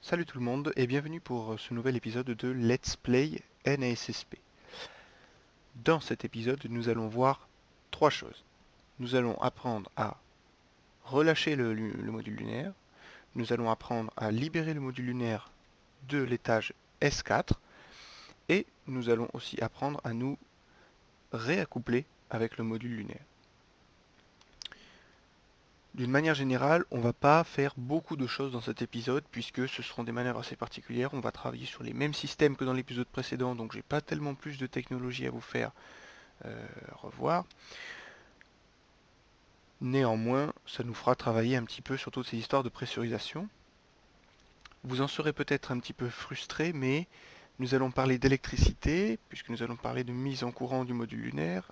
Salut tout le monde et bienvenue pour ce nouvel épisode de Let's Play NASSP. Dans cet épisode, nous allons voir trois choses. Nous allons apprendre à relâcher le module lunaire, nous allons apprendre à libérer le module lunaire de l'étage S4 et nous allons aussi apprendre à nous réaccoupler avec le module lunaire. D'une manière générale, on va pas faire beaucoup de choses dans cet épisode puisque ce seront des manières assez particulières. On va travailler sur les mêmes systèmes que dans l'épisode précédent, donc j'ai pas tellement plus de technologie à vous faire revoir. Néanmoins, ça nous fera travailler un petit peu sur toutes ces histoires de pressurisation. Vous en serez peut-être un petit peu frustré, mais nous allons parler d'électricité, puisque nous allons parler de mise en courant du module lunaire,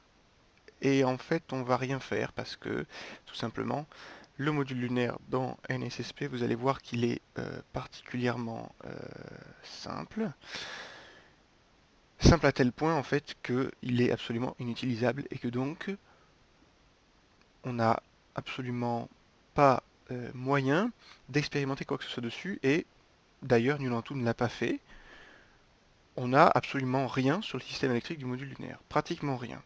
et en fait on va rien faire parce que tout simplement le module lunaire dans NSSP, vous allez voir qu'il est particulièrement simple. Simple à tel point en fait qu'il est absolument inutilisable et que donc on n'a absolument pas moyen d'expérimenter quoi que ce soit dessus et d'ailleurs Nulantu ne l'a pas fait. On n'a absolument rien sur le système électrique du module lunaire, pratiquement rien.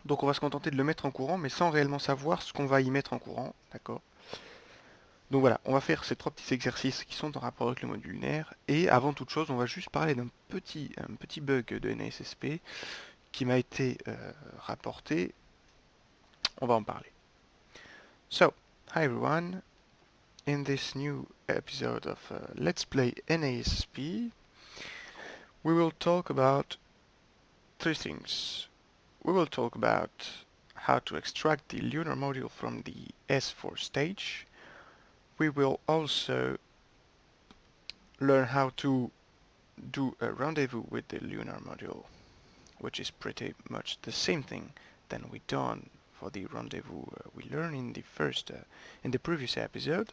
Donc on va se contenter de le mettre en courant mais sans réellement savoir ce qu'on va y mettre en courant, d'accord? Donc voilà, on va faire ces trois petits exercices qui sont en rapport avec le module lunaire et avant toute chose on va juste parler d'un petit bug de NASSP qui m'a été rapporté, on va en parler. So, hi everyone, in this new episode of Let's Play NASSP, we will talk about three things. We will talk about how to extract the lunar module from the S4 stage. We will also learn how to do a rendezvous with the lunar module, which is pretty much the same thing than we done for the rendezvous we learned in the previous episode.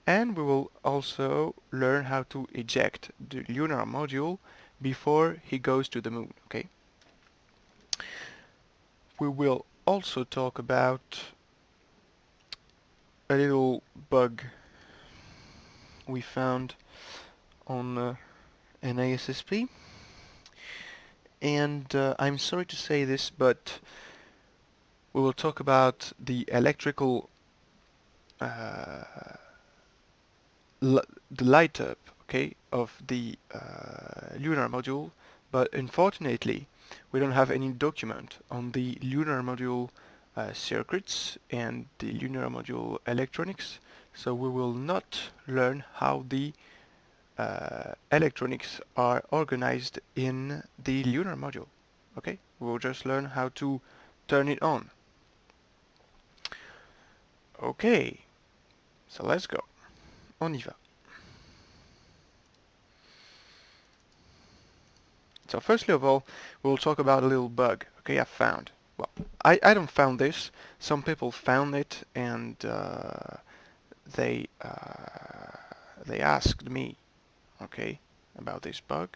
And we will also learn how to eject the lunar module before he goes to the moon, okay? We will also talk about a little bug we found on NASSP. And I'm sorry to say this, but we will talk about the electrical uh, the light up, okay, of the lunar module, but unfortunately we don't have any document on the lunar module circuits and the lunar module electronics, so we will not learn how the electronics are organized in the lunar module. Okay, we will just learn how to turn it on. Okay, so let's go. On y va. So firstly of all, we'll talk about a little bug, okay, I found. Well, I don't found this. Some people found it and they asked me, okay, about this bug.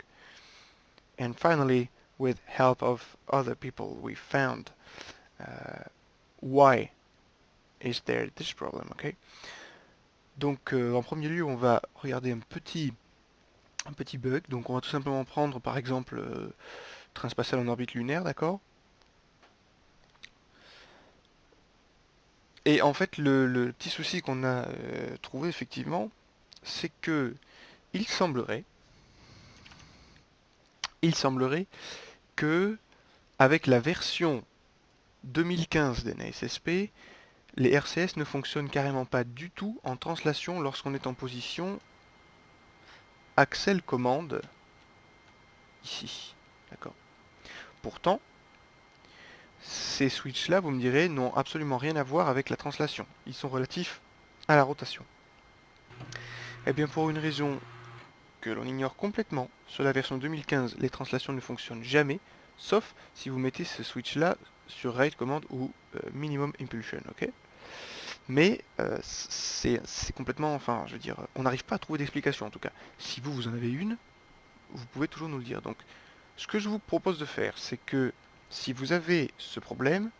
And finally, with help of other people, we found why is there this problem, okay? Donc en premier lieu, on va regarder un petit bug. Donc on va tout simplement prendre par exemple train spatial en orbite lunaire, d'accord? Et en fait, le petit souci qu'on a trouvé effectivement, c'est que il semblerait, il semblerait que avec la version 2015 d'NASSP, les RCS ne fonctionnent carrément pas du tout en translation lorsqu'on est en position Axel commande ici. D'accord. Pourtant, ces switches-là, vous me direz, n'ont absolument rien à voir avec la translation. Ils sont relatifs à la rotation. Eh bien, pour une raison que l'on ignore complètement, sur la version 2015, les translations ne fonctionnent jamais, sauf si vous mettez ce switch-là sur Rate Command ou Minimum Impulsion, ok? Mais c'est complètement, enfin, je veux dire, on n'arrive pas à trouver d'explication en tout cas. Si vous en avez une, vous pouvez toujours nous le dire. Donc, ce que je vous propose de faire, c'est que si vous avez ce problème,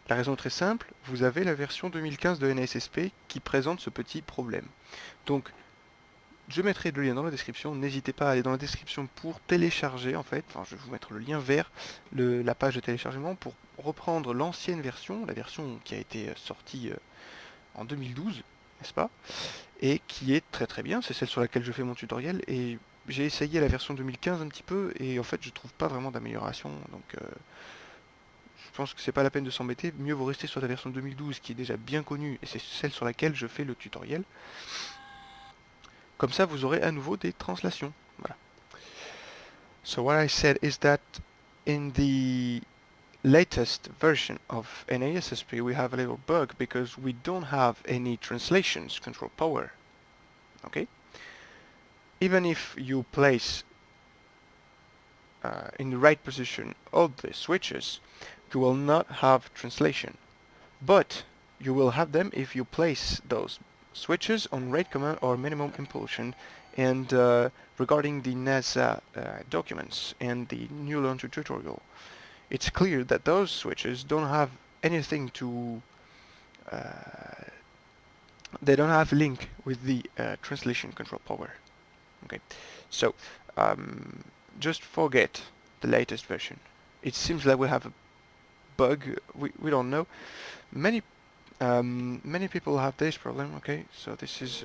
la raison est très simple, vous avez la version 2015 de NASSP qui présente ce petit problème. Donc, Je mettrai le lien dans la description, n'hésitez pas à aller dans la description pour télécharger en fait, enfin je vais vous mettre le lien vers la page de téléchargement pour reprendre l'ancienne version, la version qui a été sortie en 2012, n'est-ce pas? Et qui est très très bien, c'est celle sur laquelle je fais mon tutoriel, et j'ai essayé la version 2015 un petit peu, et en fait je trouve pas vraiment d'amélioration, donc je pense que c'est pas la peine de s'embêter, mieux vaut rester sur la version 2012 qui est déjà bien connue, et c'est celle sur laquelle je fais le tutoriel. Comme ça vous aurez à nouveau des translations. Voilà. So what I said is that in the latest version of NASSP we have a little bug because we don't have any translations control power. Okay? Even if you place in the right position all the switches, you will not have translation. But you will have them if you place those switches on rate command or minimum impulsion. And regarding the NASA documents and the new launcher tutorial, it's clear that those switches don't have anything to they don't have a link with the translation control power. Okay, so just forget the latest version. It seems like we have a bug. We don't know. Many people have this problem. Okay, so this is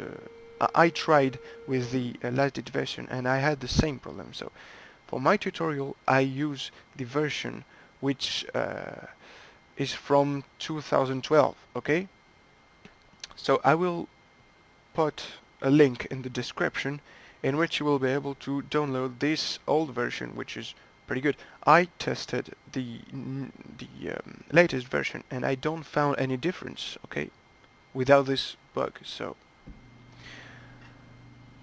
I tried with the latest version and I had the same problem. So for my tutorial I use the version which is from 2012. Okay, so I will put a link in the description in which you will be able to download this old version, which is pretty good. I tested the latest version and I don't found any difference, okay, without this bug. So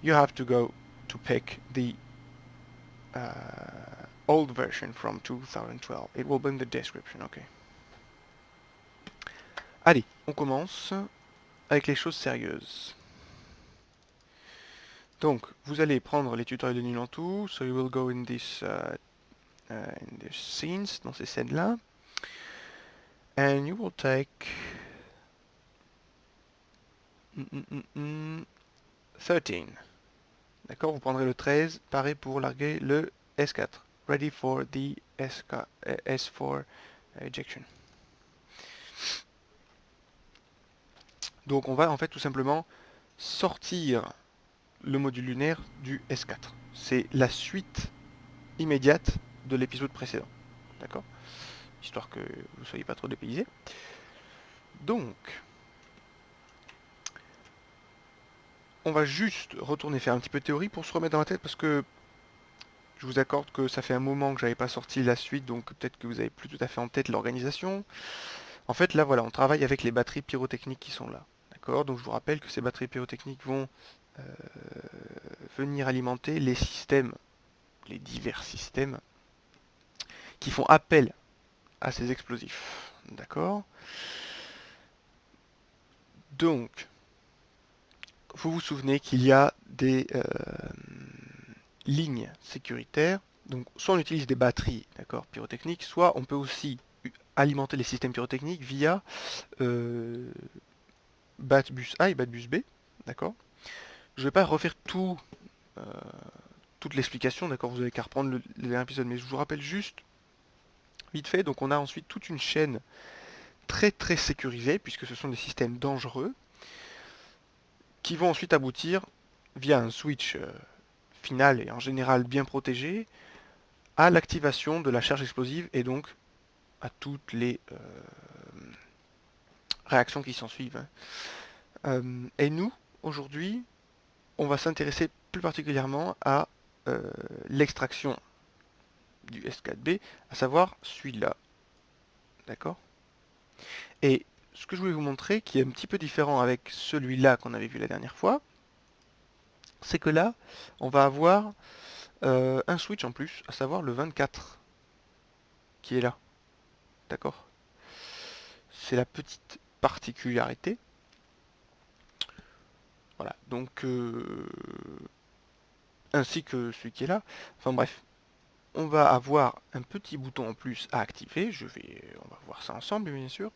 you have to go to pick the old version from 2012. It will be in the description, okay. Allez, on commence avec les choses sérieuses. Donc, vous allez prendre les tutoriels de Nul en tout. So you will go in this scenes, dans ces scènes-là. And you will take 13. D'accord, vous prendrez le 13, paré pour larguer le S4. Ready for the S4 ejection. Donc on va en fait tout simplement sortir le module lunaire du S4. C'est la suite immédiate de l'épisode précédent. D'accord? Histoire que vous ne soyez pas trop dépaysés. Donc, on va juste retourner faire un petit peu de théorie pour se remettre dans la tête parce que je vous accorde que ça fait un moment que j'avais pas sorti la suite, donc peut-être que vous avez plus tout à fait en tête l'organisation. En fait, là, voilà, on travaille avec les batteries pyrotechniques qui sont là. D'accord? Donc je vous rappelle que ces batteries pyrotechniques vont venir alimenter les systèmes, les divers systèmes qui font appel à ces explosifs. D'accord? Donc, vous vous souvenez qu'il y a des lignes sécuritaires. Donc, soit on utilise des batteries, d'accord, pyrotechniques, soit on peut aussi alimenter les systèmes pyrotechniques via BAT-bus A et BAT-bus B, d'accord. Je ne vais pas refaire toute l'explication, d'accord, vous avez qu'à reprendre le dernier épisode, mais je vous rappelle juste, vite fait, donc on a ensuite toute une chaîne très très sécurisée, puisque ce sont des systèmes dangereux, qui vont ensuite aboutir, via un switch final et en général bien protégé, à l'activation de la charge explosive et donc à toutes les réactions qui s'en suivent. Et nous, aujourd'hui, on va s'intéresser plus particulièrement à l'extraction du S4B, à savoir celui-là. D'accord? Et ce que je voulais vous montrer, qui est un petit peu différent avec celui-là qu'on avait vu la dernière fois, c'est que là, on va avoir un switch en plus, à savoir le 24, qui est là. D'accord? C'est la petite particularité. Voilà, donc ainsi que celui qui est là. Enfin bref, on va avoir un petit bouton en plus à activer. On va voir ça ensemble, bien sûr.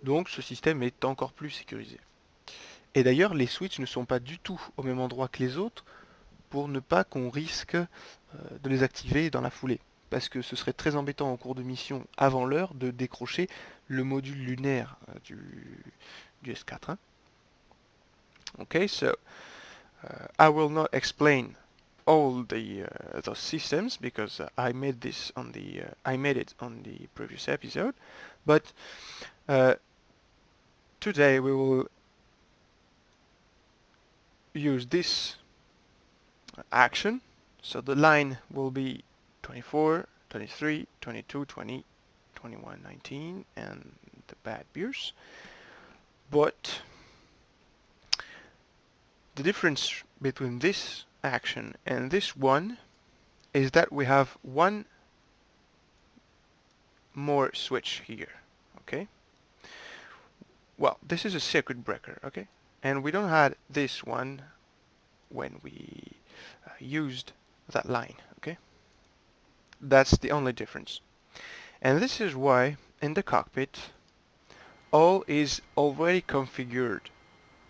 Donc ce système est encore plus sécurisé. Et d'ailleurs, les switches ne sont pas du tout au même endroit que les autres pour ne pas qu'on risque de les activer dans la foulée. Parce que ce serait très embêtant en cours de mission, avant l'heure, de décrocher le module lunaire du S4. Hein. Okay, so I will not explain all those systems because I made this on the I made it on the previous episode, but today we will use this action. So the line will be 24, 23, 22, 20, 21, 19, and the bad beers. But the difference between this action and this one is that we have one more switch here, okay? Well, this is a circuit breaker, okay? And we don't have this one when we used that line, okay? That's the only difference. And this is why in the cockpit all is already configured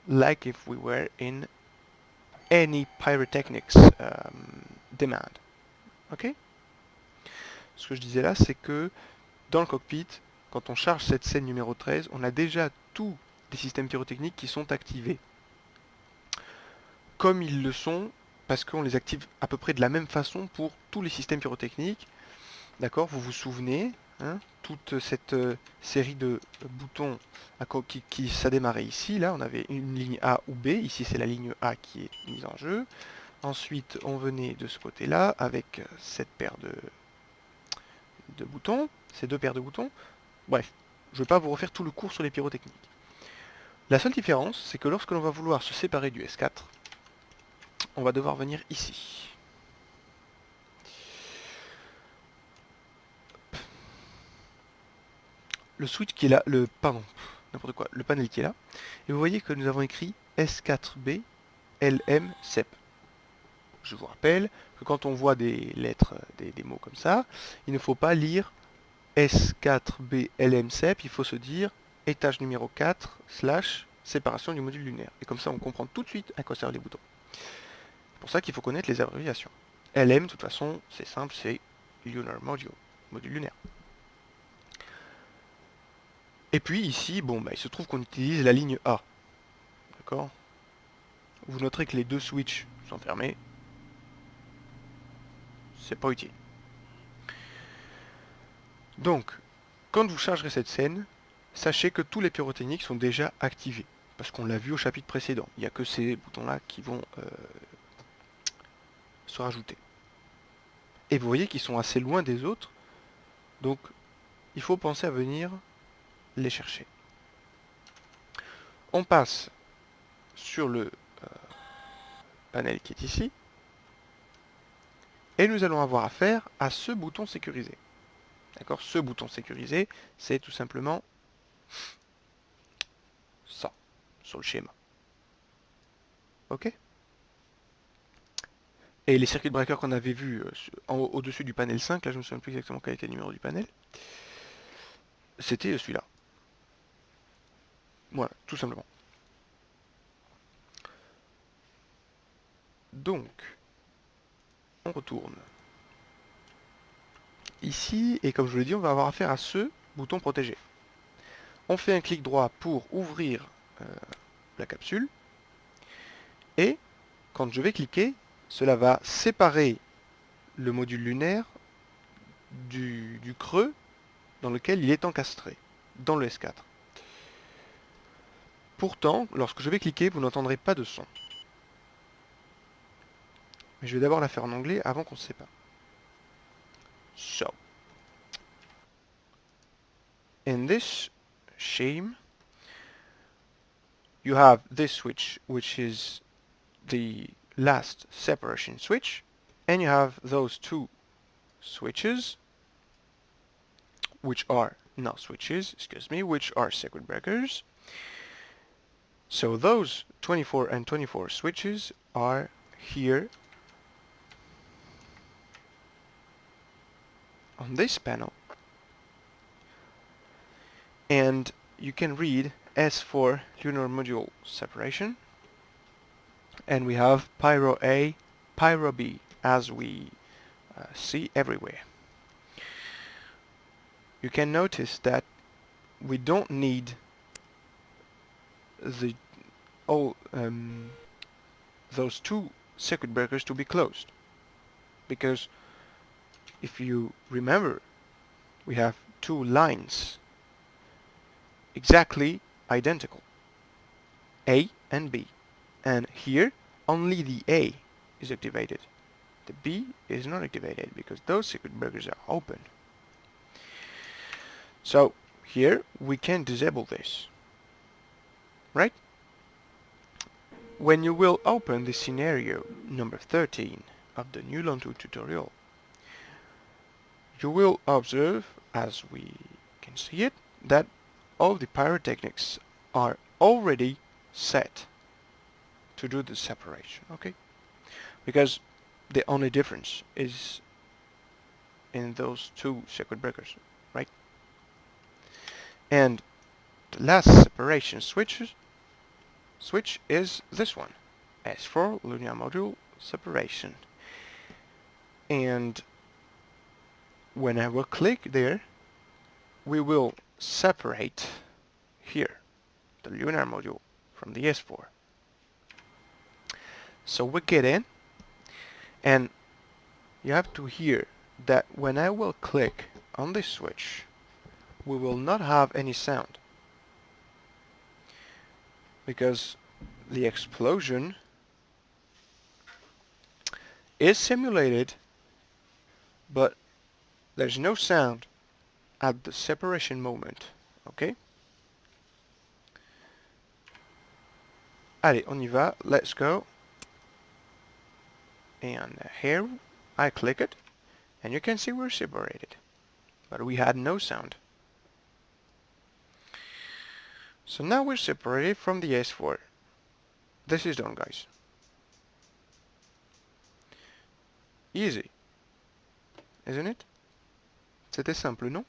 like if we were in any pyrotechnics demand. Ok? Ce que je disais là, c'est que dans le cockpit, quand on charge cette scène numéro 13, on a déjà tous les systèmes pyrotechniques qui sont activés. Comme ils le sont, parce qu'on les active à peu près de la même façon pour tous les systèmes pyrotechniques. D'accord? Vous vous souvenez, hein, toute cette série de boutons qui ça démarrait ici. Là, on avait une ligne A ou B. Ici, c'est la ligne A qui est mise en jeu. Ensuite, on venait de ce côté-là avec cette paire de boutons, ces deux paires de boutons. Bref, je ne vais pas vous refaire tout le cours sur les pyrotechniques. La seule différence, c'est que lorsque l'on va vouloir se séparer du S4, on va devoir venir ici. Le switch qui est là, n'importe quoi, le panel qui est là, et vous voyez que nous avons écrit S4B LM SEP. Je vous rappelle que quand on voit des lettres, des mots comme ça, il ne faut pas lire S4B LM SEP, il faut se dire étage numéro 4 / séparation du module lunaire. Et comme ça, on comprend tout de suite à quoi servent les boutons. C'est pour ça qu'il faut connaître les abréviations. LM, de toute façon, c'est simple, c'est Lunar Module, module lunaire. Et puis ici, bon, bah, il se trouve qu'on utilise la ligne A. D'accord? Vous noterez que les deux switches sont fermés. C'est pas utile. Donc, quand vous chargerez cette scène, sachez que tous les pyrotechniques sont déjà activés. Parce qu'on l'a vu au chapitre précédent. Il n'y a que ces boutons-là qui vont se rajouter. Et vous voyez qu'ils sont assez loin des autres. Donc, il faut penser à venir les chercher. On passe sur le panel qui est ici. Et nous allons avoir affaire à ce bouton sécurisé. D'accord? Ce bouton sécurisé, c'est tout simplement ça, sur le schéma. Ok? Et les circuit breakers qu'on avait vus au-dessus du panel 5, là je ne me souviens plus exactement quel était le numéro du panel, c'était celui-là. Voilà, tout simplement. Donc, on retourne ici, et comme je vous l'ai dit, on va avoir affaire à ce bouton protégé. On fait un clic droit pour ouvrir la capsule, et quand je vais cliquer, cela va séparer le module lunaire du creux dans lequel il est encastré, dans le S4. Pourtant, lorsque je vais cliquer, vous n'entendrez pas de son. Mais je vais d'abord la faire en anglais avant qu'on se sépare. So, in this scheme, you have this switch, which is the last separation switch, and you have those two switches, which are not switches, excuse me, which are circuit breakers. So those 24 and 24 switches are here on this panel. And you can read S4 lunar module separation, and we have Pyro A, Pyro B, as we see everywhere. You can notice that we don't need the all those two circuit breakers to be closed, because if you remember, we have two lines exactly identical, A and B, and here only the A is activated. The B is not activated because those circuit breakers are open. So here we can disable this, right? When you will open the scenario number 13 of the new Lontu tutorial, you will observe, as we can see it, that all the pyrotechnics are already set to do the separation, okay? Because the only difference is in those two circuit breakers, right? And the last separation switch is this one, S4 linear module separation. And when I will click there, we will separate here the lunar module from the S4. So we get in, and you have to hear that when I will click on this switch, we will not have any sound, because the explosion is simulated, but there's no sound at the separation moment, okay? Allez, on y va, let's go. And here I click it, and you can see we're separated, but we had no sound. So now we're separated from the S4. This is done, guys. Easy, isn't it? C'était simple, non?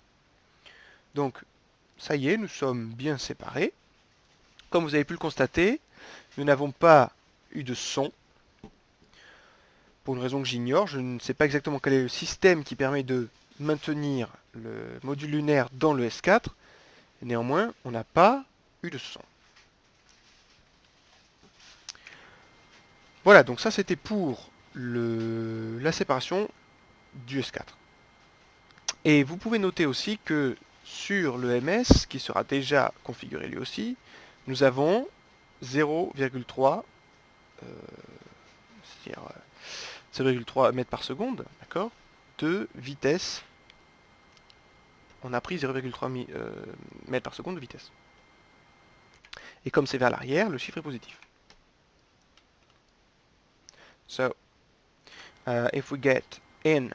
Donc, ça y est, nous sommes bien séparés. Comme vous avez pu le constater, nous n'avons pas eu de son. Pour une raison que j'ignore, je ne sais pas exactement quel est le système qui permet de maintenir le module lunaire dans le S4. Néanmoins, on n'a pas eu de son. Voilà, donc ça c'était pour la séparation du S4. Et vous pouvez noter aussi que sur le MS, qui sera déjà configuré lui aussi, nous avons 0,3 c'est-à-dire 0,3 mètres par seconde, d'accord, de vitesse. On a pris 0,3 mètres par seconde de vitesse. Et comme c'est vers l'arrière, le chiffre est positif. So, if we get in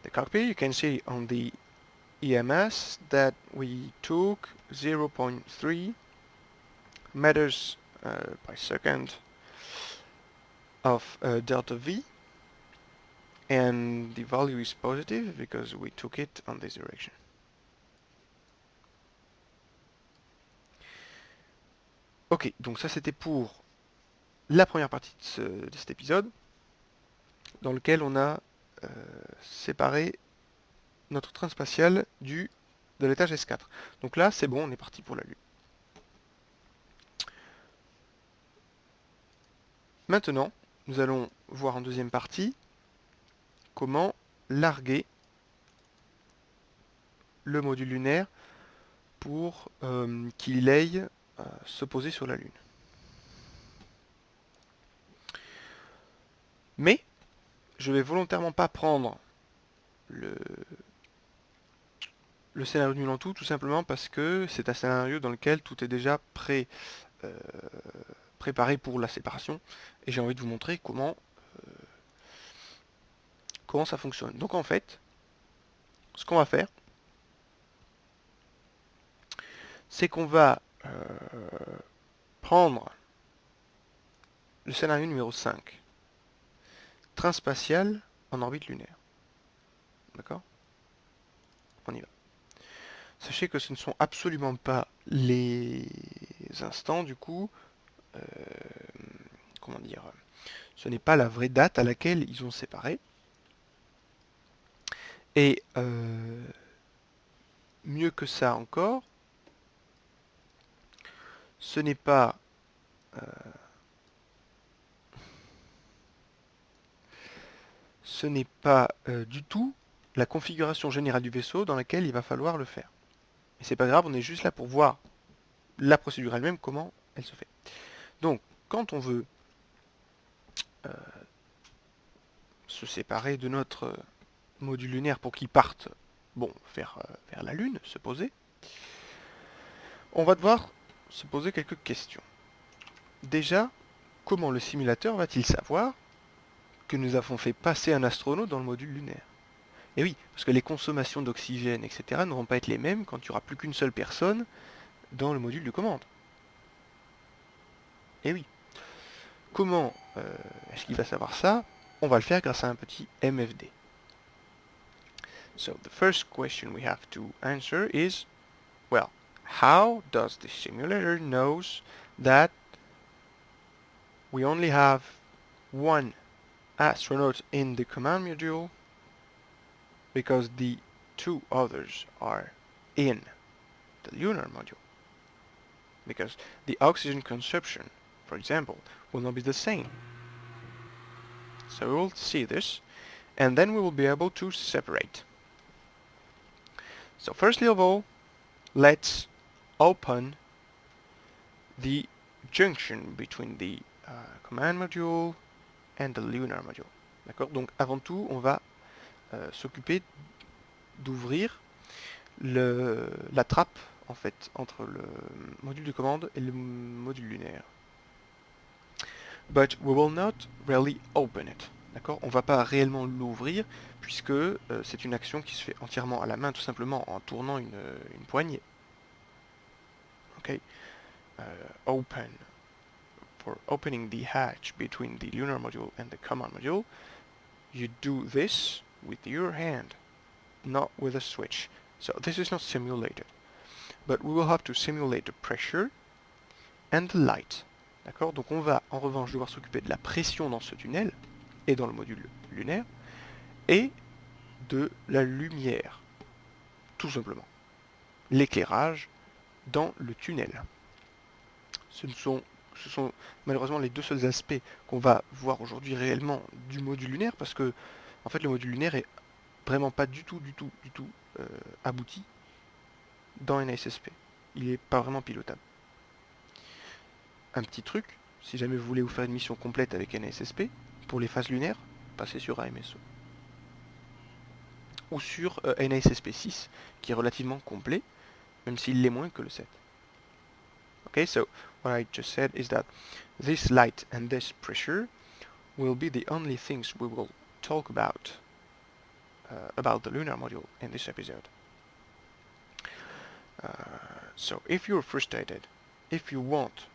the cockpit, you can see on the EMS that we took 0.3 meters by second of delta V, and the value is positive because we took it on this direction. Ok, donc ça c'était pour la première partie de cet épisode, dans lequel on a séparé notre train spatial de l'étage S4. Donc là, c'est bon, on est parti pour la Lune. Maintenant, nous allons voir en deuxième partie comment larguer le module lunaire pour qu'il aille se poser sur la Lune. Mais je vais volontairement pas prendre le scénario nul en tout simplement parce que c'est un scénario dans lequel tout est déjà préparé pour la séparation, et j'ai envie de vous montrer comment ça fonctionne. Donc en fait, ce qu'on va faire, c'est qu'on va prendre le scénario numéro 5, train spatial en orbite lunaire. D'accord? On y va. Sachez que ce ne sont absolument pas les instants, du coup, euh, comment dire, ce n'est pas la vraie date à laquelle ils ont séparé. Et mieux que ça encore, ce n'est pas euh, du tout la configuration générale du vaisseau dans laquelle il va falloir le faire. Mais c'est pas grave, on est juste là pour voir la procédure elle-même, comment elle se fait. Donc, quand on veut se séparer de notre module lunaire pour qu'il parte, bon, vers la Lune, se poser, on va devoir se poser quelques questions. Déjà, comment le simulateur va-t-il savoir que nous avons fait passer un astronaute dans le module lunaire? Et oui, parce que les consommations d'oxygène, etc. ne vont pas être les mêmes quand il n'y aura plus qu'une seule personne dans le module de commande. Et oui. Comment est-ce qu'il va savoir ça? On va le faire grâce à un petit MFD. So the first question we have to answer is, well, how does the simulator knows that we only have one astronaut in the command module because the two others are in the lunar module? Because the oxygen consumption, for example, will not be the same. So we will see this, and then we will be able to separate. So firstly of all, let's open the junction between the command module and the lunar module. D'accord? Donc avant tout, on va s'occuper d'ouvrir la trappe en fait entre le module de commande et le module lunaire. But we will not really open it. D'accord? On va pas réellement l'ouvrir puisque c'est une action qui se fait entièrement à la main, tout simplement en tournant une poignée. Okay? Open. For opening the hatch between the lunar module and the command module, you do this with your hand, not with a switch. So this is not simulated. But we will have to simulate the pressure and the light. D'accord? Donc on va en revanche devoir s'occuper de la pression dans ce tunnel et dans le module lunaire et de la lumière, tout simplement. L'éclairage dans le tunnel. Ce sont malheureusement les deux seuls aspects qu'on va voir aujourd'hui réellement du module lunaire parce que en fait le module lunaire est vraiment pas du tout abouti dans NASSP. Il est pas vraiment pilotable. Un petit truc, si jamais vous voulez vous faire une mission complète avec NASSP, pour les phases lunaires, passez sur AMSO. Ou sur NASSP 6, qui est relativement complet, même s'il l'est moins que le 7. Okay, so what I just said is that this light and this pressure will be the only things we will talk about the lunar module in this episode. So if you're frustrated, if you want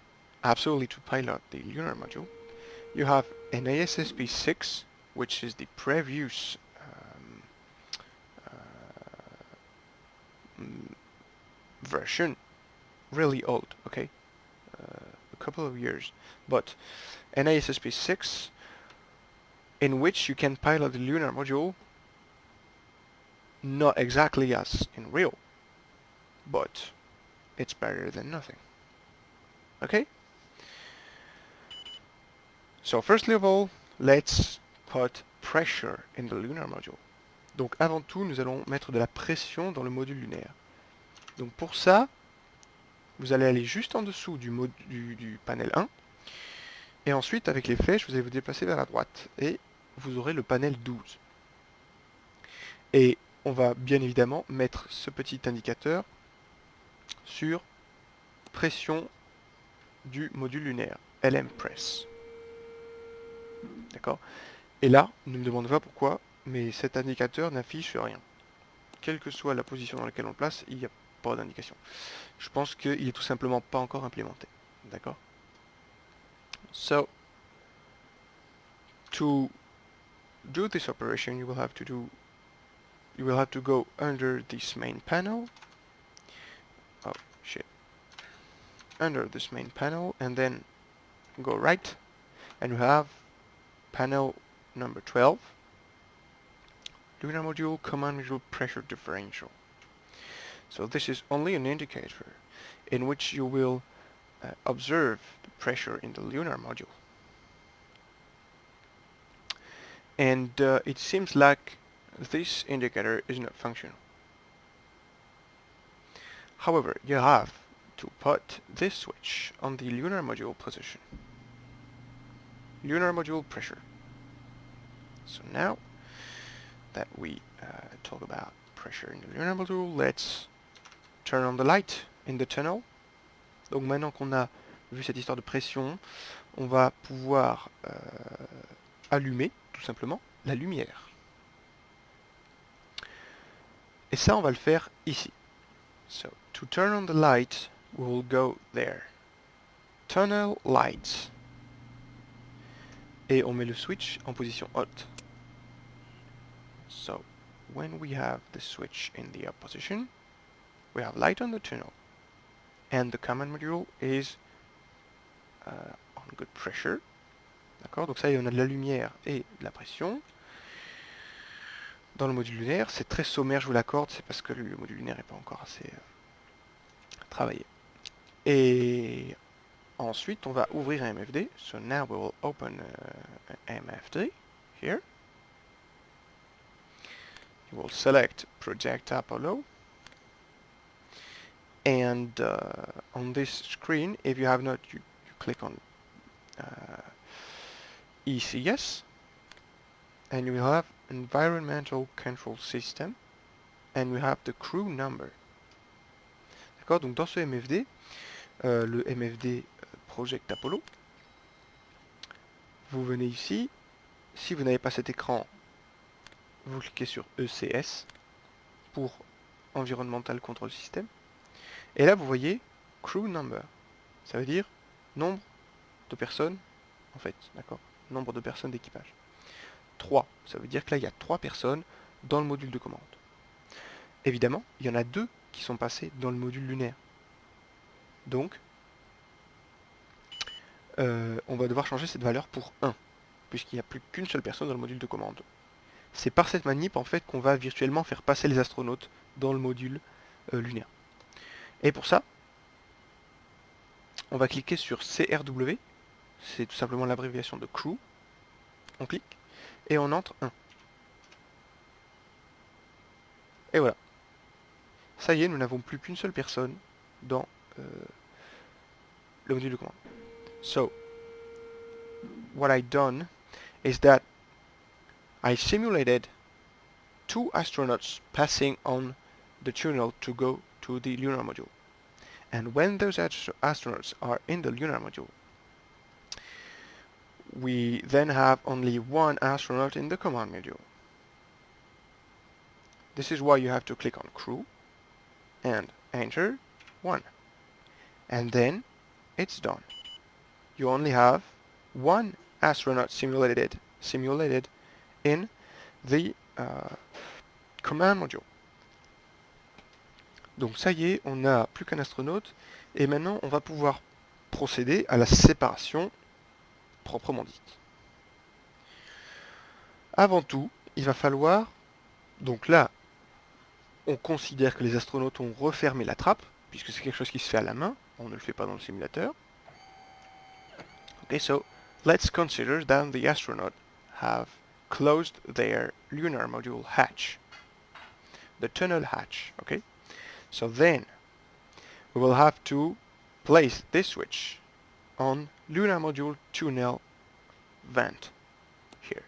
absolutely to pilot the lunar module, you have an ASSP 6, which is the previous version, really old, okay, a couple of years, but an ASSP 6 in which you can pilot the lunar module not exactly as in real, but it's better than nothing. Okay? So firstly of all, let's put pressure in the lunar module. Donc avant tout, nous allons mettre de la pression dans le module lunaire. Donc pour ça, vous allez aller juste en dessous du panel 1, et ensuite avec les flèches, vous allez vous déplacer vers la droite, et vous aurez le panel 12. Et on va bien évidemment mettre ce petit indicateur sur pression du module lunaire, LM Press. D'accord? Et là, ne me demandez pas pourquoi, mais cet indicateur n'affiche rien. Quelle que soit la position dans laquelle on le place, il n'y a pas d'indication. Je pense qu'il est tout simplement pas encore implémenté. D'accord? So, to do this operation, you will have to go under this main panel, under this main panel and then go right, and you have panel number 12, lunar module command module pressure differential. So this is only an indicator in which you will observe the pressure in the lunar module. And it seems like this indicator is not functional. However, you have to put this switch on the lunar module position. Lunar module pressure. So now that we talk about pressure in the lunar module, let's turn on the light in the tunnel. Donc maintenant qu'on a vu cette histoire de pression, on va pouvoir allumer tout simplement la lumière. Et ça, on va le faire ici. So, to turn on the light, we will go there. Tunnel lights. Et on met le switch en position haute. So, when we have the switch in the up position, we have light on the tunnel. And the command module is on good pressure. D'accord? Donc ça, on a de la lumière et de la pression. Dans le module lunaire, c'est très sommaire, je vous l'accorde, c'est parce que le module lunaire n'est pas encore assez travaillé. Et ensuite, on va ouvrir un MFD. So now we will open an MFD here. You will select Project Apollo. And on this screen, if you have not, you click on ECS. And you will have Environmental Control System. And we have the crew number. D'accord, donc dans ce MFD, le MFD Project Apollo, vous venez ici, si vous n'avez pas cet écran, vous cliquez sur ECS pour Environmental Control System, et là vous voyez Crew Number, ça veut dire nombre de personnes, en fait, d'accord, nombre de personnes d'équipage. 3, ça veut dire que là il y a 3 personnes dans le module de commande. Évidemment, il y en a 2 qui sont passés dans le module lunaire. Donc, on va devoir changer cette valeur pour 1, puisqu'il n'y a plus qu'une seule personne dans le module de commande. C'est par cette manip en fait qu'on va virtuellement faire passer les astronautes dans le module lunaire. Et pour ça, on va cliquer sur CRW, c'est tout simplement l'abréviation de crew. On clique et on entre 1. Et voilà. Ça y est, nous n'avons plus qu'une seule personne dans le module de commande. So, what I done is that I simulated 2 astronauts passing on the tunnel to go to the lunar module. And when those astronauts are in the lunar module, we then have only 1 astronaut in the command module. This is why you have to click on crew and enter 1. And then it's done. You only have 1 astronaut simulated in the command module. Donc ça y est, on n'a plus qu'un astronaute, et maintenant on va pouvoir procéder à la séparation proprement dite. Avant tout, il va falloir, donc là, on considère que les astronautes ont refermé la trappe, puisque c'est quelque chose qui se fait à la main, on ne le fait pas dans le simulateur. Okay, so let's consider that the astronaut have closed their lunar module hatch, the tunnel hatch, okay? So then, we will have to place this switch on lunar module tunnel vent, here.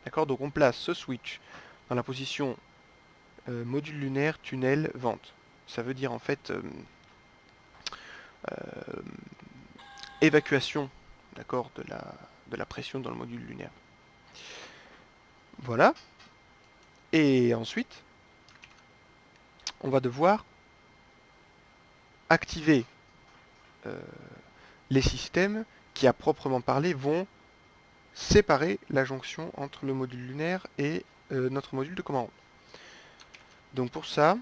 D'accord, donc on place ce switch dans la position module lunaire tunnel vente. Ça veut dire en fait évacuation, d'accord, de la pression dans le module lunaire. Voilà. Et ensuite, on va devoir activer les systèmes qui, à proprement parler, vont séparer la jonction entre le module lunaire et notre module de commande. Donc pour ça,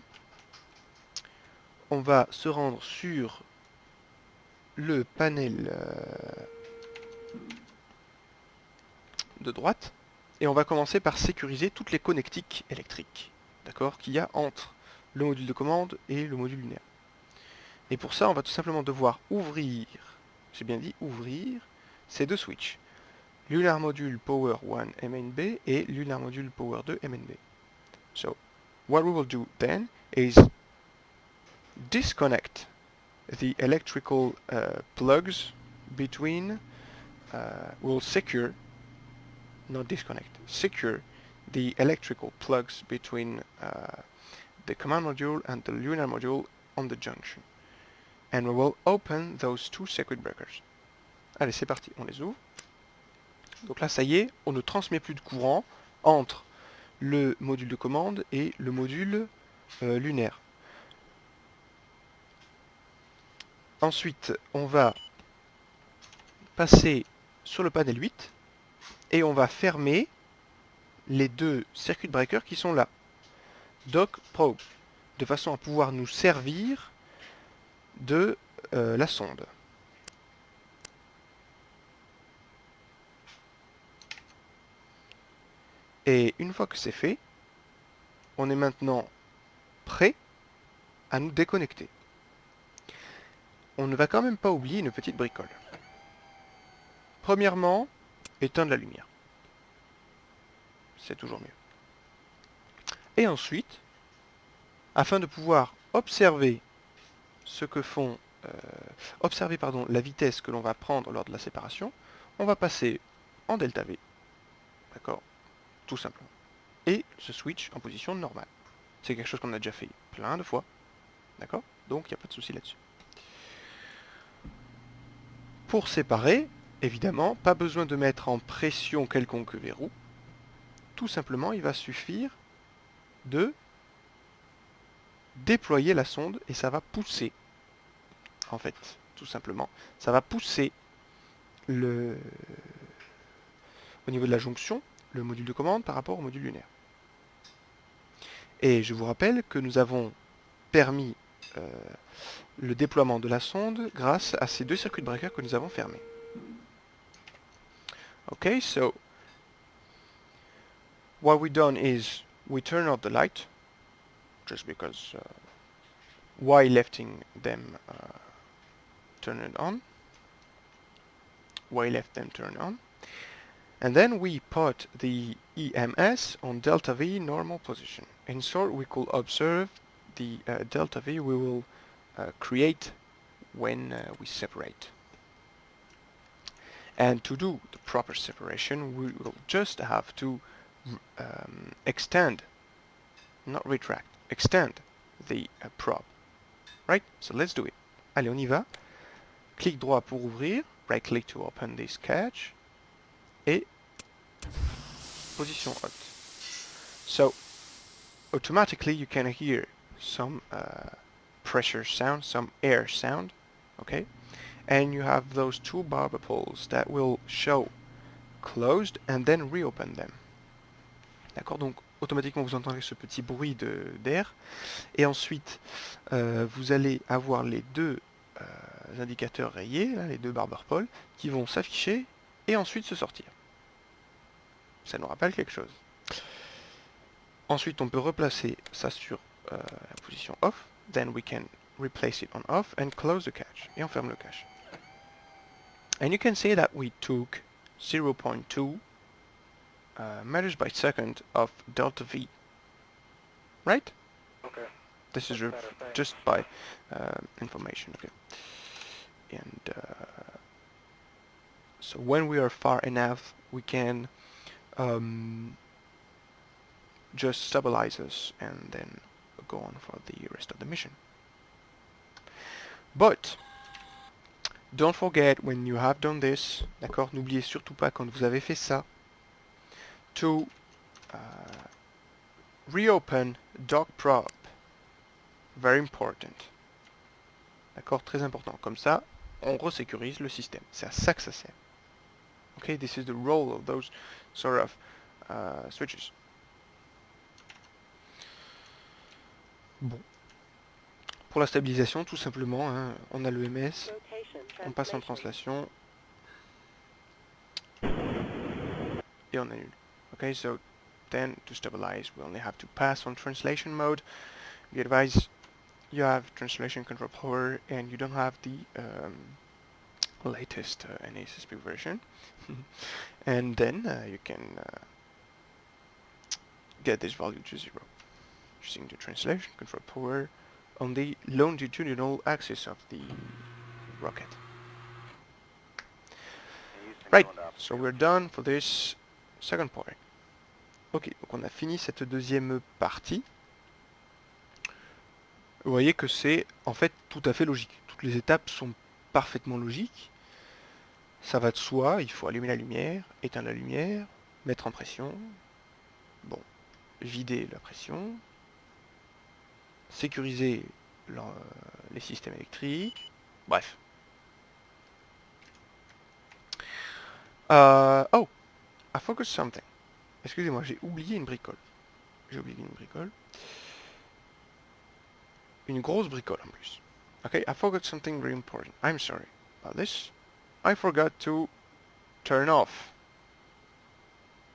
on va se rendre sur le panel de droite et on va commencer par sécuriser toutes les connectiques électriques, d'accord, qu'il y a entre le module de commande et le module lunaire. Et pour ça, on va tout simplement devoir ouvrir, j'ai bien dit ouvrir, ces deux switches. Lunar Module Power 1 MNB et Lunar Module Power 2 MNB. So, what we will do then is disconnect the electrical plugs between, we'll secure, not disconnect, secure the electrical plugs between the command module and the lunar module on the junction. And we will open those two circuit breakers. Allez, c'est parti, on les ouvre. Donc là, ça y est, on ne transmet plus de courant entre le module de commande et le module lunaire. Ensuite, on va passer sur le panel 8 et on va fermer les deux circuit breakers qui sont là. Dock probe, de façon à pouvoir nous servir de la sonde. Et une fois que c'est fait, on est maintenant prêt à nous déconnecter. On ne va quand même pas oublier une petite bricole. Premièrement, éteindre la lumière. C'est toujours mieux. Et ensuite, afin de pouvoir observer ce que font, la vitesse que l'on va prendre lors de la séparation, on va passer en delta V, d'accord, tout simplement, et ce switch en position normale. C'est quelque chose qu'on a déjà fait plein de fois, d'accord, donc il n'y a pas de souci là-dessus. Pour séparer, évidemment, pas besoin de mettre en pression quelconque verrou, tout simplement il va suffire de déployer la sonde et ça va pousser, en fait, tout simplement. Ça va pousser au niveau de la jonction, le module de commande par rapport au module lunaire. Et je vous rappelle que nous avons permis le déploiement de la sonde grâce à ces deux circuits breakers que nous avons fermés. Okay, so what we done is we turn off the light just because why letting them turn it on? Why left them turn on? And then we put the EMS on delta V normal position. In short, we could observe the delta V we will create when we separate. And to do the proper separation, we will just have to extend, not retract, extend the probe. Right? So let's do it. Allez, on y va. Clic droit pour ouvrir, right click to open this catch, et position hot. So automatically you can hear some pressure sound, some air sound, okay? And you have those two barber poles that will show closed and then reopen them. D'accord, donc automatiquement vous entendrez ce petit bruit d'air et ensuite vous allez avoir les deux indicateurs rayés, là, les deux barber poles, qui vont s'afficher et ensuite se sortir. Ça nous rappelle quelque chose. Ensuite, on peut replacer ça sur la position off. Then we can replace it on off and close the catch. Et on ferme le cache. And you can see that we took 0.2 meters by second of delta V. Right? Okay. This is That's better, thanks. just by information. Okay. And so when we are far enough, we can just stabilize us and then go on for the rest of the mission. But don't forget when you have done this, d'accord, n'oubliez surtout pas quand vous avez fait ça, to reopen dock probe. Very important. D'accord, très important. Comme ça, on resécurise le système. C'est à ça que ça sert. Okay, this is the role of those sort of switches. Bon. Pour la stabilisation, tout simplement, hein, on a le MS. On passe en translation. Et on annule. Okay, so then to stabilize, we only have to pass on translation mode. Be advised, you have translation control power and you don't have the latest NASSP version. And then you can get this value to 0 using the translation control power on the longitudinal axis of the rocket. Right, so we're done for this second part. Ok, donc on a fini cette deuxième partie. Vous voyez que c'est en fait tout à fait logique. Toutes les étapes sont parfaitement logiques. Ça va de soi, il faut allumer la lumière, éteindre la lumière, mettre en pression, bon, vider la pression, sécuriser les systèmes électriques, bref. Oh, I forgot something. Excusez-moi, j'ai oublié une bricole. J'ai oublié une bricole. Une grosse bricole en plus. Okay, I forgot something very important. I'm sorry about this. I forgot to turn off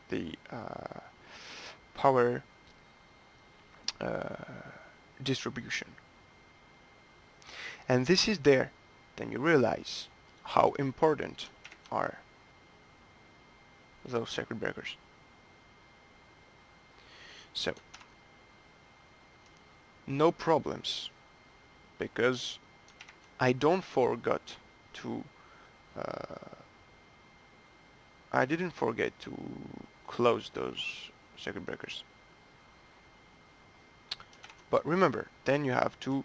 the power distribution. And this is there. Then you realize how important are those circuit breakers. So, no problems, because I don't forget to I didn't forget to close those circuit breakers. But remember, then you have to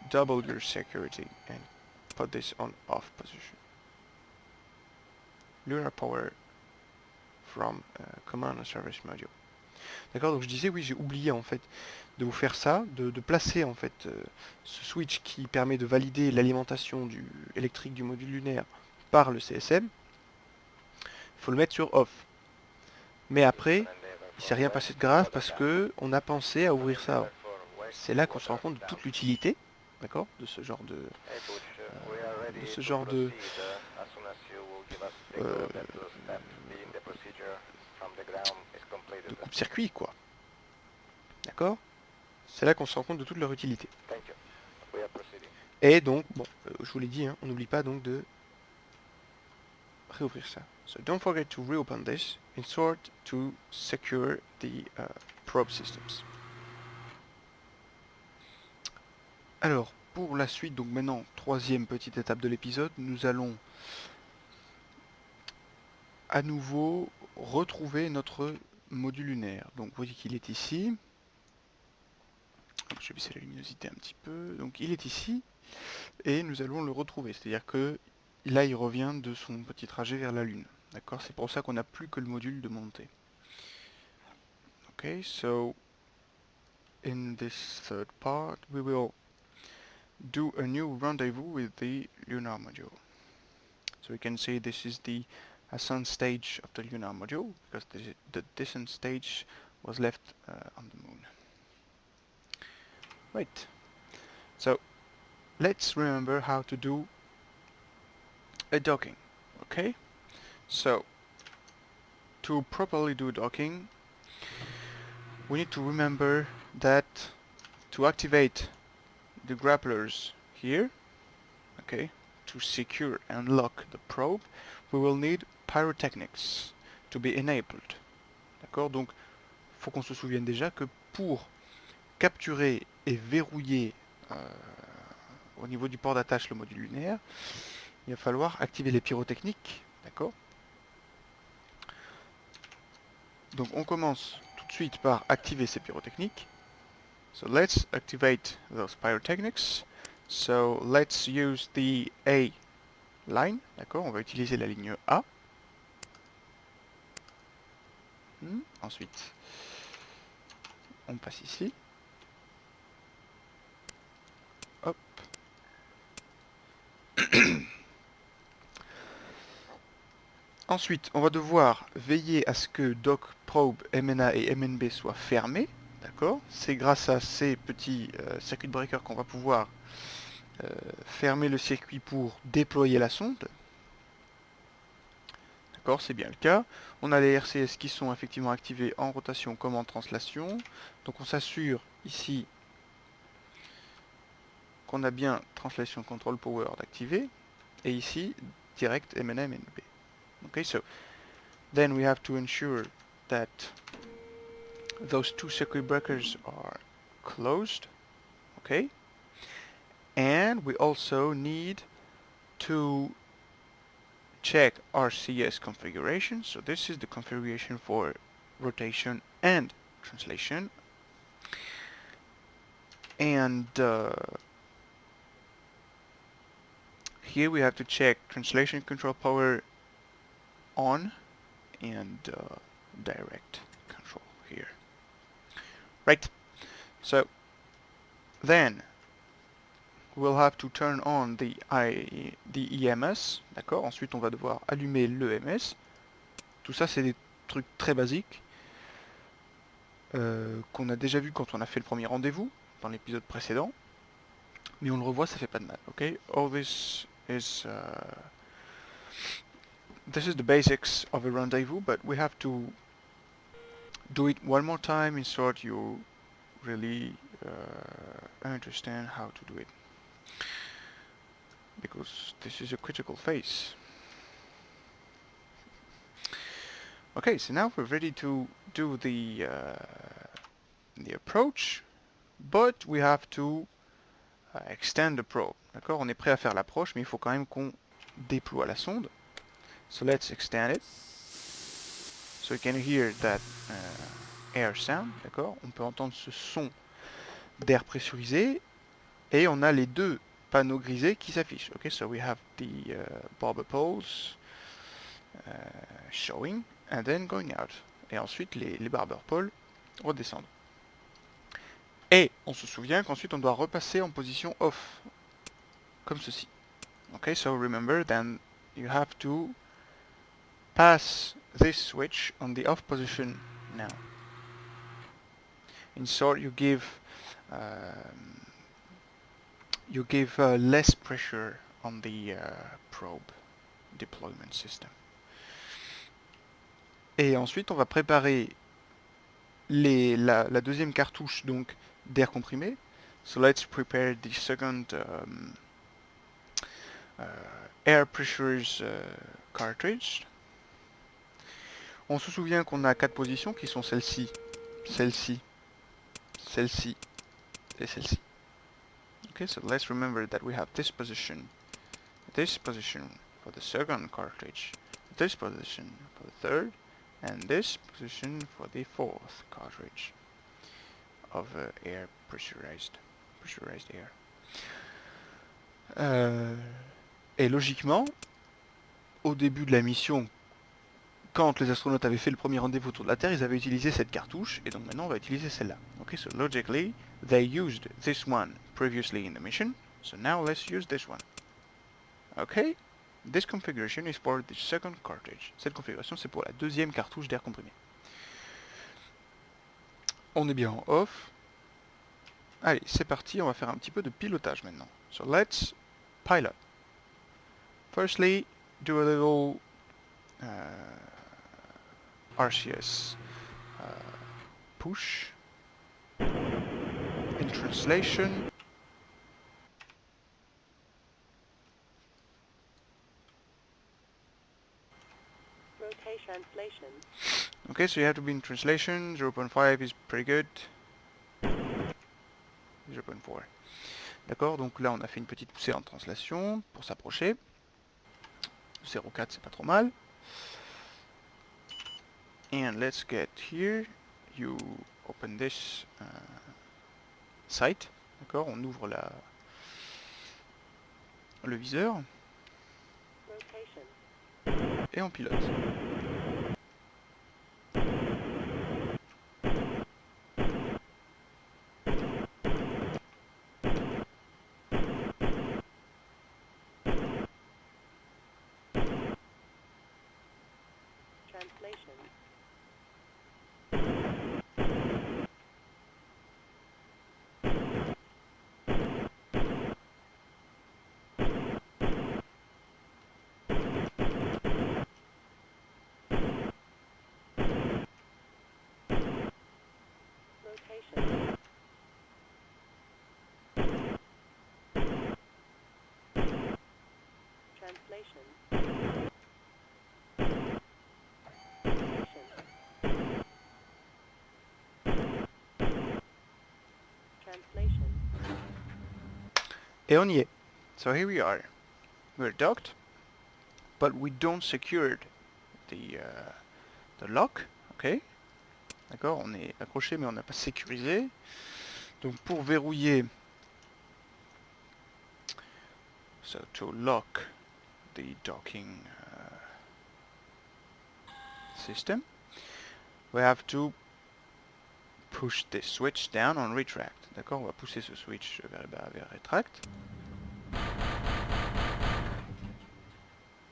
double your security and put this on off position. Lunar power from command and service module. D'accord, donc je disais, oui, j'ai oublié en fait de vous faire ça, de placer en fait ce switch qui permet de valider l'alimentation électrique du module lunaire par le CSM. Il faut le mettre sur off. Mais après, il s'est rien passé de grave parce que on a pensé à ouvrir ça. C'est là qu'on se rend compte de toute l'utilité, d'accord, de ce genre de coupe-circuit, quoi. D'accord? C'est là qu'on se rend compte de toute leur utilité. Et donc, bon, je vous l'ai dit, hein, on n'oublie pas donc de réouvrir ça. So don't forget to reopen this in order to secure the probe systems. Alors, pour la suite, donc maintenant, troisième petite étape de l'épisode, nous allons à nouveau retrouver notre module lunaire. Donc vous voyez qu'il est ici. Je vais baisser la luminosité un petit peu. Donc il est ici et nous allons le retrouver. C'est-à-dire que là il revient de son petit trajet vers la Lune. D'accord? C'est pour ça qu'on n'a plus que le module de montée. Okay, so in this third part we will do a new rendezvous with the lunar module. So we can say this is the ascent stage of the lunar module because the descent stage was left on the moon. Right. So let's remember how to do a docking. Okay? So to properly do docking, we need to remember that to activate the grapplers here, okay, to secure and lock the probe, we will need pyrotechnics to be enabled. D'accord? Donc, faut qu'on se souvienne déjà que pour capturer et verrouiller au niveau du port d'attache le module lunaire, il va falloir activer les pyrotechniques, d'accord? Donc on commence tout de suite par activer ces pyrotechniques. So let's activate those pyrotechnics. So let's use the A line, d'accord? On va utiliser la ligne A. Ensuite, on passe ici. Hop. Ensuite, on va devoir veiller à ce que dock, probe, MNA et MNB soient fermés. D'accord? C'est grâce à ces petits circuit breakers qu'on va pouvoir fermer le circuit pour déployer la sonde. D'accord, c'est bien le cas. On a les RCS qui sont effectivement activés en rotation comme en translation. Donc on s'assure ici qu'on a bien Translation Control Power activé. Et ici, direct M&M NB. Okay, so then we have to ensure that those two circuit breakers are closed. Okay. And we also need to check RCS configuration. So this is the configuration for rotation and translation. And here we have to check translation control power on and direct control here. Right. So then we'll have to turn on the EMS. D'accord. Ensuite on va devoir allumer l'EMS. Tout ça c'est des trucs très basiques qu'on a déjà vu quand on a fait le premier rendez-vous dans l'épisode précédent. Mais on le revoit, ça fait pas de mal. Okay. All this is the basics of a rendezvous, but we have to do it one more time in sort you really understand how to do it, because this is a critical phase. Okay, so now we're ready to do the approach, but we have to extend the probe. D'accord, on est prêt à faire l'approche, mais il faut quand même qu'on déploie la sonde. So let's extend it. So you can hear that air sound, d'accord. On peut entendre ce son d'air pressurisé, et on a les deux panneaux grisés qui s'affichent. Okay, so we have the barber poles showing and then going out. Et ensuite les barber poles redescendent. Et on se souvient qu'ensuite on doit repasser en position off, comme ceci. Okay, so remember then you have to pass this switch on the off position now. In short, you give less pressure on the probe deployment system. Et ensuite, on va préparer la deuxième cartouche donc d'air comprimé. So let's prepare the second air pressures cartridge. On se souvient qu'on a 4 positions qui sont celle-ci, celle-ci, celle-ci et celle-ci. Okay, so let's remember that we have this position for the second cartridge, this position for the third, and this position for the fourth cartridge of air pressurized air. Et logiquement, au début de la mission, quand les astronautes avaient fait le premier rendez-vous autour de la Terre, ils avaient utilisé cette cartouche, et donc maintenant on va utiliser celle-là. Okay, so logically, they used this one previously in the mission, so now let's use this one. Okay, this configuration is for the second cartridge. Cette configuration, c'est pour la deuxième cartouche d'air comprimé. On est bien en off. Allez, c'est parti, on va faire un petit peu de pilotage maintenant. So let's pilot. Firstly, do a little RCS push in translation. Translation. Okay, so you have to be in translation. 0.5 is pretty good. 0.4. D'accord, donc là on a fait une petite poussée en translation pour s'approcher. 0.4 c'est pas trop mal. And let's get here. You open this sight. D'accord, on ouvre le viseur. Rotation. Et on pilote. Translation. Et on y est. So here we are. We're docked, but we don't secured the lock. Ok. D'accord, on est accroché mais on n'a pas sécurisé. Donc pour verrouiller, so to lock the docking system, we have to push this switch down on retract. D'accord, on va pousser ce switch vers le bas vers retract.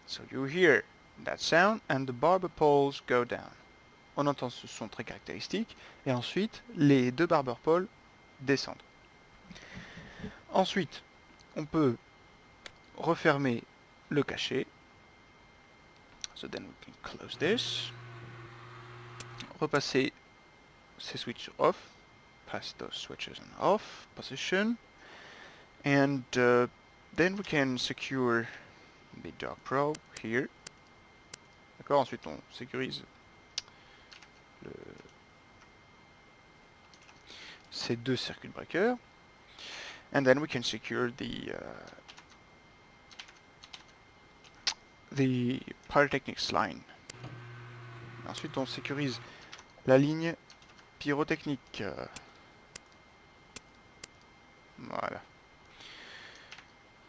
So you hear that sound and the barber poles go down. On entend ce son très caractéristique et ensuite les deux barber poles descendent. Ensuite, on peut refermer le cachet. So then we can close this. Repasser ces switches off. Pass those switches on off position. And then we can secure the Dock Pro here. D'accord, ensuite on sécurise ces deux circuit breakers. And then we can secure the pyrotechnics line. Ensuite on sécurise la ligne pyrotechnique. Voilà.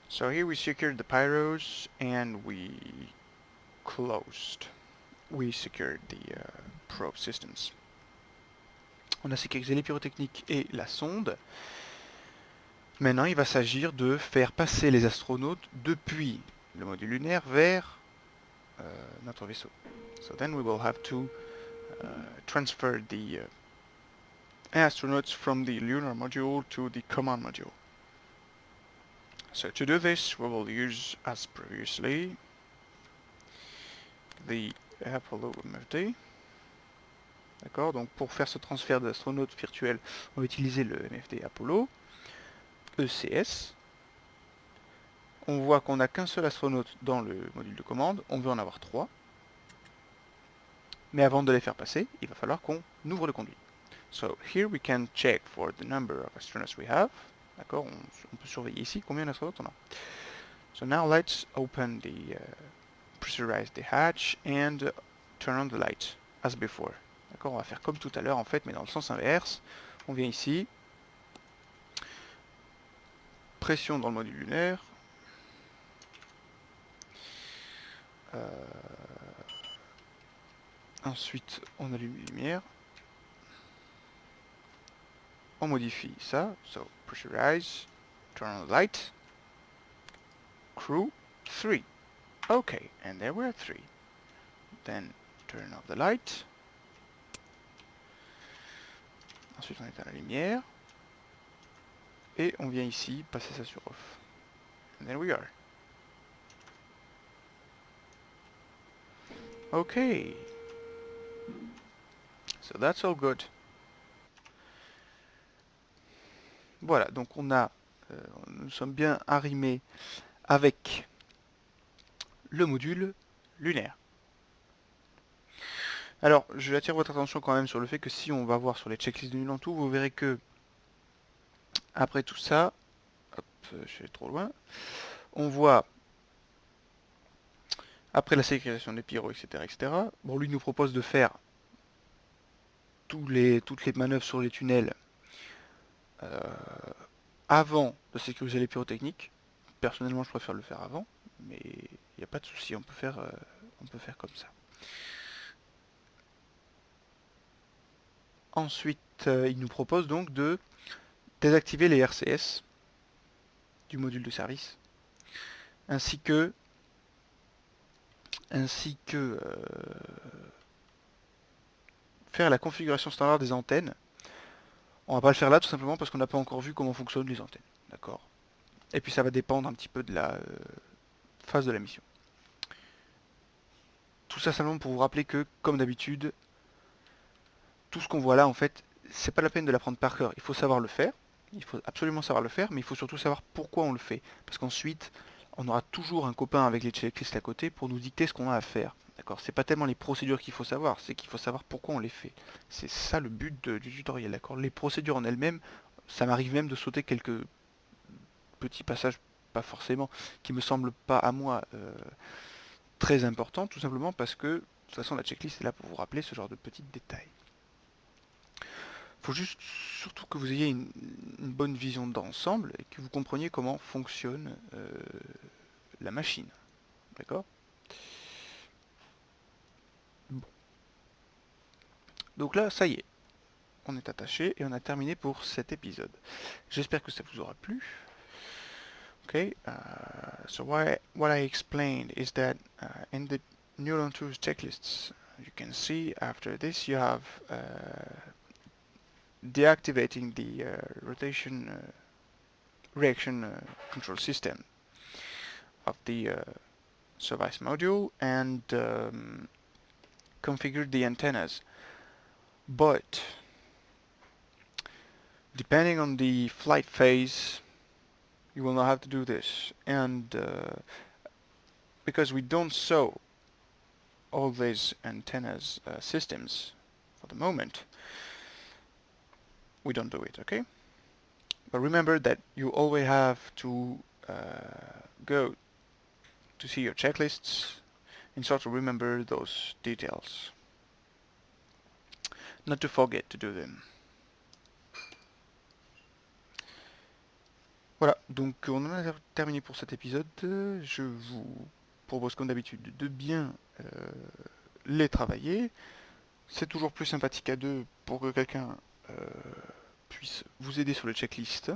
So here we secured the pyros and we secured the probe systems. On a sécurisé les pyrotechniques et la sonde. Maintenant, il va s'agir de faire passer les astronautes depuis le module lunaire vers notre vaisseau. So then we will have to transfer the astronauts from the lunar module to the command module. So to do this, we will use, as previously, the Apollo MFD. D'accord, donc pour faire ce transfert d'astronautes virtuels, on va utiliser le MFD Apollo, ECS. On voit qu'on n'a qu'un seul astronaute dans le module de commande, on veut en avoir 3. Mais avant de les faire passer, il va falloir qu'on ouvre le conduit. So here we can check for the number of astronauts we have. D'accord, on peut surveiller ici combien d'astronautes on a. So now let's open the pressurize the hatch and turn on the light as before. D'accord, on va faire comme tout à l'heure en fait, mais dans le sens inverse. On vient ici, pression dans le module lunaire. Ensuite, on allume les lumières. On modifie ça. So, pressurize, turn on the light. Crew 3. Okay, and there we're 3. Then, turn off the light. Ensuite, on éteint la lumière. Et on vient ici, passer ça sur off. And there we are. Okay. So that's all good. Voilà, donc nous sommes bien arrimés avec le module lunaire. Alors, je attire votre attention quand même sur le fait que si on va voir sur les checklists de nul en tout, vous verrez que après tout ça, hop, je suis trop loin, on voit après la sécurisation des pyros, etc., etc. Bon, lui nous propose de faire toutes les manœuvres sur les tunnels avant de sécuriser les pyrotechniques. Personnellement, je préfère le faire avant, mais il n'y a pas de souci, on peut faire comme ça. Ensuite, il nous propose donc de désactiver les RCS du module de service, ainsi que faire la configuration standard des antennes. On va pas le faire là tout simplement parce qu'on n'a pas encore vu comment fonctionnent les antennes. D'accord. Et puis ça va dépendre un petit peu de la phase de la mission. Tout ça simplement pour vous rappeler que, comme d'habitude, tout ce qu'on voit là, en fait, c'est pas la peine de l'apprendre par cœur. Il faut savoir le faire. Il faut absolument savoir le faire, mais il faut surtout savoir pourquoi on le fait. Parce qu'ensuite, on aura toujours un copain avec les checklists à côté pour nous dicter ce qu'on a à faire. D'accord? C'est pas tellement les procédures qu'il faut savoir, c'est qu'il faut savoir pourquoi on les fait. C'est ça le but du tutoriel, d'accord? Les procédures en elles-mêmes, ça m'arrive même de sauter quelques petits passages, pas forcément, qui me semblent pas à moi très importants, tout simplement parce que, de toute façon, la checklist est là pour vous rappeler ce genre de petits détails. Faut juste surtout que vous ayez une bonne vision d'ensemble et que vous compreniez comment fonctionne la machine. D'accord? Bon. Donc là, ça y est, on est attaché et on a terminé pour cet épisode. J'espère que ça vous aura plu. Okay, so what I explained is that in the Neuron Tools checklists, you can see after this you have deactivating the rotation reaction control system of the service module and configure the antennas. But depending on the flight phase, you will not have to do this. And because we don't show all these antennas systems for the moment, we don't do it, okay? But remember that you always have to go to see your checklists and start to remember those details. Not to forget to do them. Voilà, donc on en a terminé pour cet épisode. Je vous propose comme d'habitude de bien les travailler. C'est toujours plus sympathique à deux pour que quelqu'un puisse vous aider sur les checklists.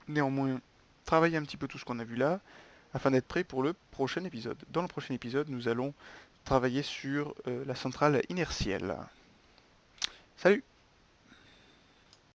Néanmoins, travaillez un petit peu tout ce qu'on a vu là, afin d'être prêt pour le prochain épisode. Dans le prochain épisode, nous allons travailler sur la centrale inertielle. Salut!